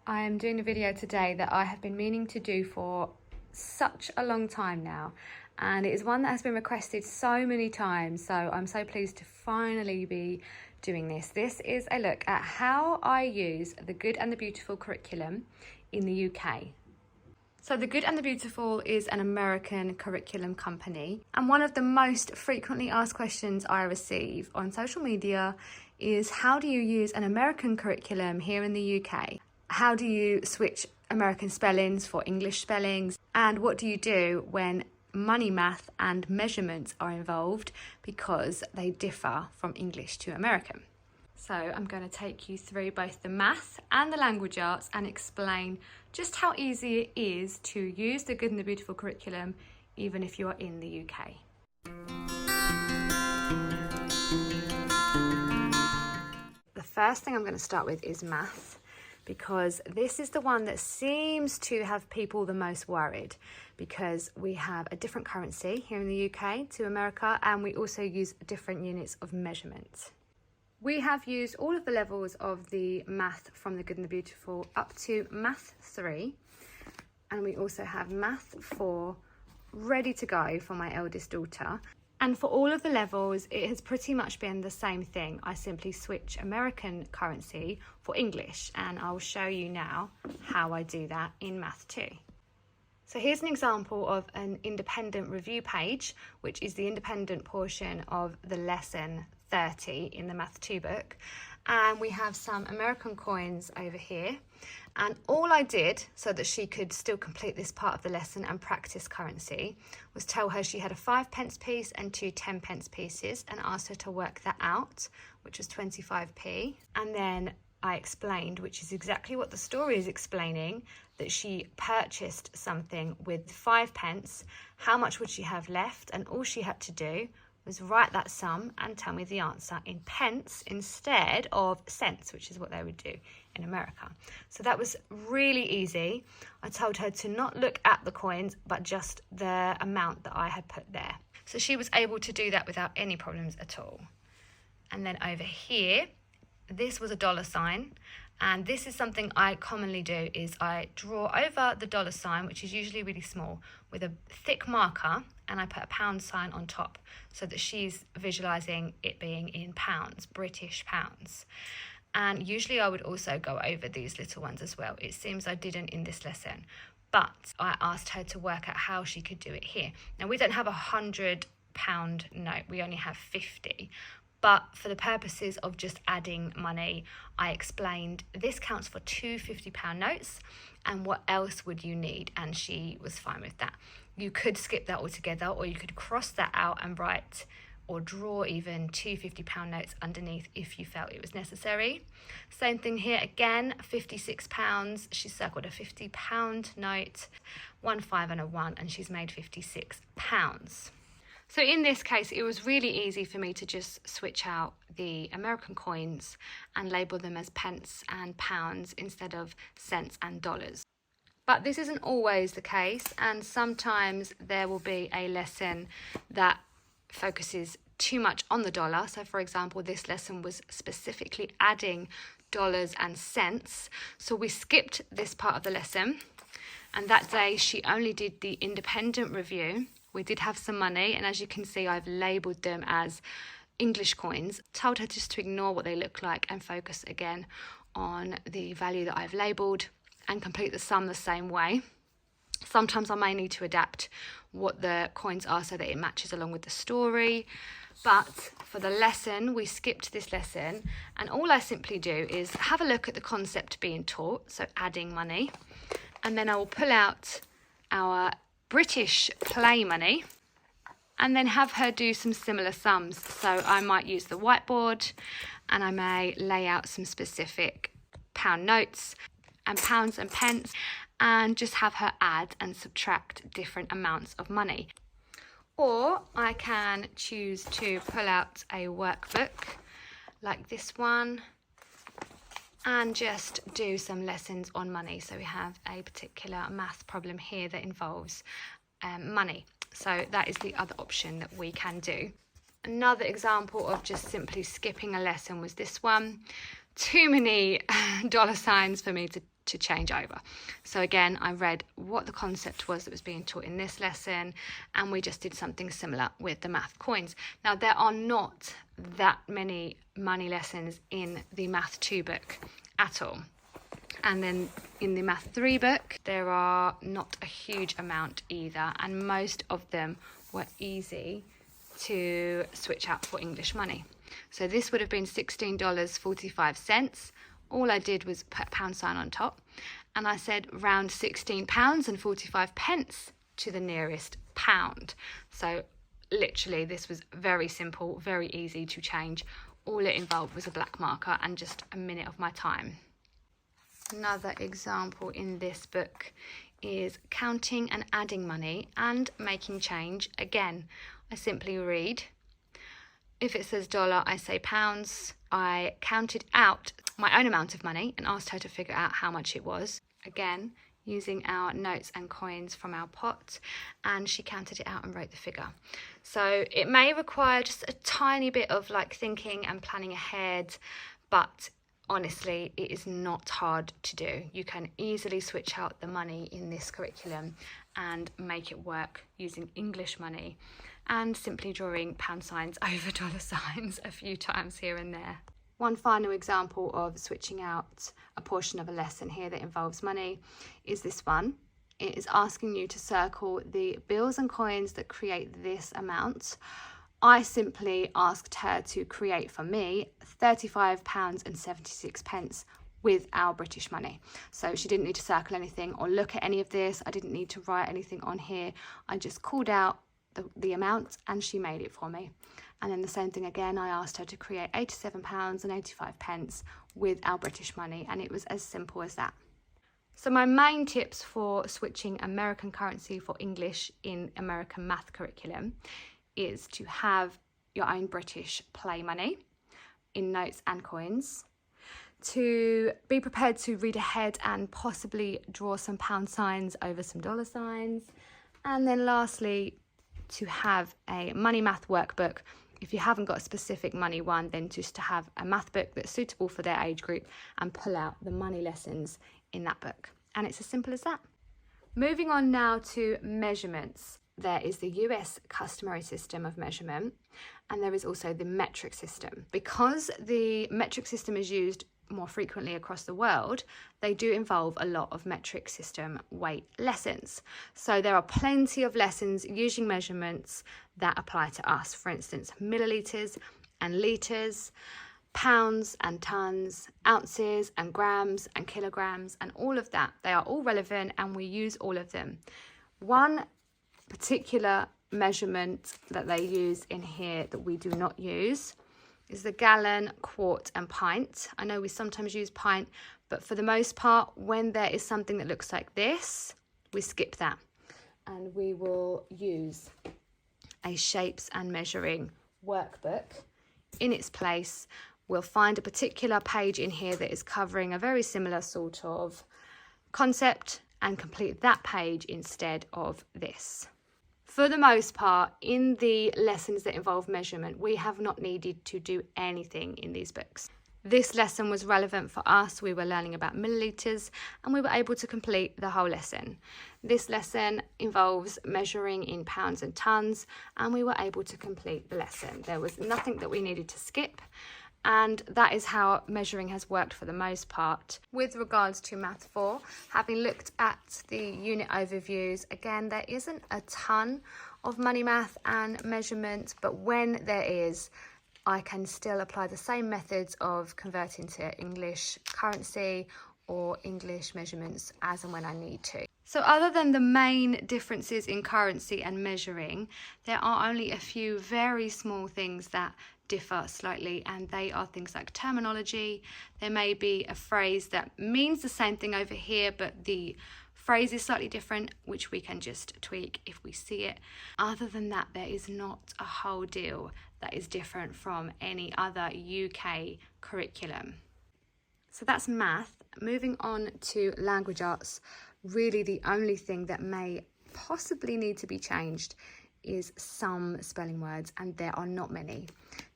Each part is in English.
I am doing a video today that I have been meaning to do for such a long time now, and it is one that has been requested so many times, so I'm so pleased to finally be doing this. This is a look at how I use the Good and the Beautiful curriculum in the UK. So the Good and the Beautiful is an American curriculum company, and one of the most frequently asked questions I receive on social media is, how do you use an American curriculum here in the UK? How do you switch American spellings for English spellings? And what do you do when money math and measurements are involved because they differ from English to American? So I'm going to take you through both the math and the language arts and explain just how easy it is to use the Good and the Beautiful curriculum even if you are in the UK. The first thing I'm going to start with is math, because this is the one that seems to have people the most worried, because we have a different currency here in the UK to America, and we also use different units of measurement. We have used all of the levels of the math from the Good and the Beautiful up to math 3, and we also have math 4 ready to go for my eldest daughter. And for all of the levels, it has pretty much been the same thing. I simply switch American currency for English, and I'll show you now how I do that in Math 2. So here's an example of an independent review page, which is the independent portion of the lesson 30 in the Math 2 book. And we have some American coins over here. And all I did, so that she could still complete this part of the lesson and practice currency, was tell her she had a 5p piece and 2 10p pieces, and asked her to work that out, which was 25p. And then I explained, which is exactly what the story is explaining, that she purchased something with 5p, how much would she have left, and all she had to do was write that sum and tell me the answer in pence instead of cents, which is what they would do in America. So that was really easy. I told her to not look at the coins, but just the amount that I had put there. So she was able to do that without any problems at all. And then over here, this was a $sign. And this is something I commonly do, is I draw over the $sign, which is usually really small, with a thick marker, and I put a pound sign on top so that she's visualizing it being in pounds, British pounds. And usually I would also go over these little ones as well. It seems I didn't in this lesson, but I asked her to work out how she could do it here. Now, we don't have £100 note, we only have 50. But for the purposes of just adding money, I explained this counts for 2 £50 notes, and what else would you need? And she was fine with that. You could skip that altogether, or you could cross that out and write or draw even 2 £50 notes underneath if you felt it was necessary. Same thing here again, £56. She circled a £50 note, 1 5 and a 1, and she's made £56. So in this case, it was really easy for me to just switch out the American coins and label them as pence and pounds instead of cents and dollars. But this isn't always the case, and sometimes there will be a lesson that focuses too much on the dollar. So for example, this lesson was specifically adding dollars and cents. So we skipped this part of the lesson, and that day she only did the independent review. We did have some money, and as you can see, I've labelled them as English coins. Told her just to ignore what they look like and focus again on the value that I've labelled and complete the sum the same way. Sometimes I may need to adapt what the coins are so that it matches along with the story. But for the lesson, we skipped this lesson, and all I simply do is have a look at the concept being taught, so adding money, and then I will pull out our British play money and then have her do some similar sums. So I might use the whiteboard, and I may lay out some specific pound notes and pounds and pence, and just have her add and subtract different amounts of money. Or I can choose to pull out a workbook like this one and just do some lessons on money. So we have a particular math problem here that involves money. So that is the other option that we can do. Another example of just simply skipping a lesson was this one. too many dollar signs for me to change over. So again, I read what the concept was that was being taught in this lesson, and we just did something similar with the math coins. Now, there are not that many money lessons in the Math 2 book at all. And then in the Math 3 book, there are not a huge amount either, and most of them were easy to switch out for English money. So this would have been $16.45. All I did was put a pound sign on top, and I said round £16.45 to the nearest pound. So literally this was very simple, very easy to change. All it involved was a black marker and just a minute of my time. Another example in this book is counting and adding money and making change. Again, I simply read. If it says dollar, I say pounds. I counted out my own amount of money and asked her to figure out how much it was. Again, using our notes and coins from our pot, and she counted it out and wrote the figure. So it may require just a tiny bit of like thinking and planning ahead, but honestly, it is not hard to do. You can easily switch out the money in this curriculum and make it work using English money and simply drawing pound signs over dollar signs a few times here and there. One final example of switching out a portion of a lesson here that involves money is this one. It is asking you to circle the bills and coins that create this amount. I simply asked her to create for me £35.76 with our British money. So she didn't need to circle anything or look at any of this. I didn't need to write anything on here. I just called out the amount and she made it for me. And then the same thing again, I asked her to create £87.85 with our British money, and it was as simple as that. So my main tips for switching American currency for English in American math curriculum is to have your own British play money in notes and coins, to be prepared to read ahead and possibly draw some pound signs over some dollar signs, and then lastly, to have a money math workbook. If you haven't got a specific money one, then just to have a math book that's suitable for their age group and pull out the money lessons in that book. And it's as simple as that. Moving on now to measurements. There is the US customary system of measurement, and there is also the metric system. Because the metric system is used more frequently across the world, they do involve a lot of metric system weight lessons. So there are plenty of lessons using measurements that apply to us. For instance, milliliters and litres, pounds and tons, ounces and grams and kilograms, and all of that. They are all relevant and we use all of them. One particular measurement that they use in here that we do not use is the gallon, quart and pint. I know we sometimes use pint, but for the most part, when there is something that looks like this, we skip that and we will use a shapes and measuring workbook in its place. We'll find a particular page in here that is covering a very similar sort of concept and complete that page instead of this. For the most part, in the lessons that involve measurement, we have not needed to do anything in these books. This lesson was relevant for us. We were learning about milliliters and we were able to complete the whole lesson. This lesson involves measuring in pounds and tons, and we were able to complete the lesson. There was nothing that we needed to skip. And that is how measuring has worked for the most part. With regards to Math 4, having looked at the unit overviews, again, there isn't a ton of money math and measurement, but when there is, I can still apply the same methods of converting to English currency or English measurements as and when I need to. So other than the main differences in currency and measuring, there are only a few very small things that differ slightly, and they are things like terminology. There may be a phrase that means the same thing over here, but the phrase is slightly different, which we can just tweak if we see it. Other than that, there is not a whole deal that is different from any other UK curriculum. So that's math. Moving on to language arts, really the only thing that may possibly need to be changed is some spelling words, and there are not many.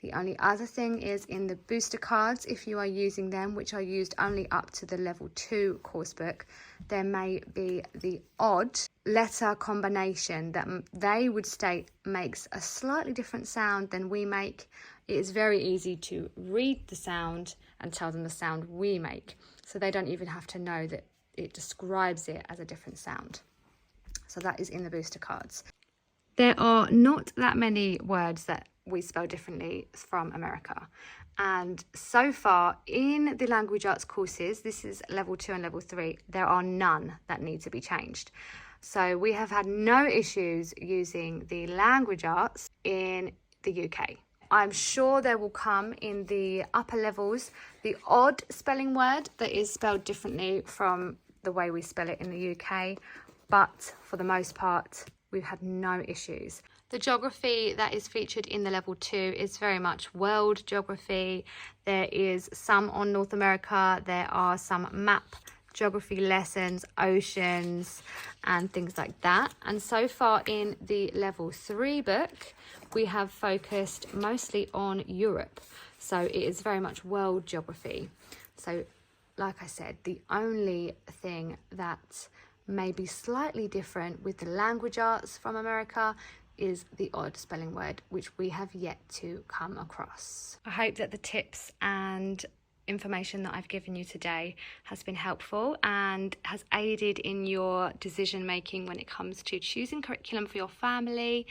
The only other thing is in the booster cards, if you are using them, which are used only up to the level 2 course book, there may be the odd letter combination that they would state makes a slightly different sound than we make. It is very easy to read the sound and tell them the sound we make, so they don't even have to know that it describes it as a different sound. So that is in the booster cards. There are not that many words that we spell differently from America. And so far in the language arts courses, this is level 2 and level 3, there are none that need to be changed. So we have had no issues using the language arts in the UK. I'm sure there will come in the upper levels the odd spelling word that is spelled differently from the way we spell it in the UK, but for the most part, we've had no issues. The geography that is featured in the level 2 is very much world geography. There is some on North America, there are some map geography lessons, oceans and things like that. And so far in the level 3 book, we have focused mostly on Europe. So it is very much world geography. So like I said, the only thing that may be slightly different with the language arts from America is the odd spelling word, which we have yet to come across. I hope that the tips and information that I've given you today has been helpful and has aided in your decision making when it comes to choosing curriculum for your family.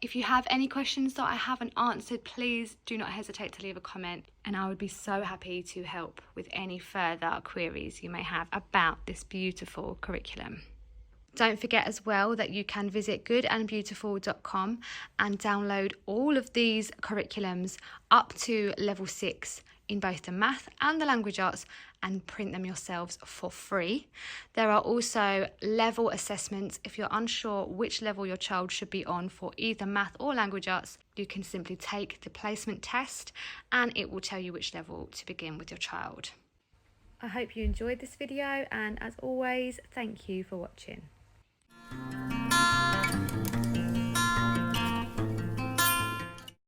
If you have any questions that I haven't answered, please do not hesitate to leave a comment, and I would be so happy to help with any further queries you may have about this beautiful curriculum. Don't forget as well that you can visit goodandbeautiful.com and download all of these curriculums up to level 6 in both the math and the language arts and print them yourselves for free. There are also level assessments. If you're unsure which level your child should be on for either math or language arts, you can simply take the placement test and it will tell you which level to begin with your child. I hope you enjoyed this video, and as always, thank you for watching.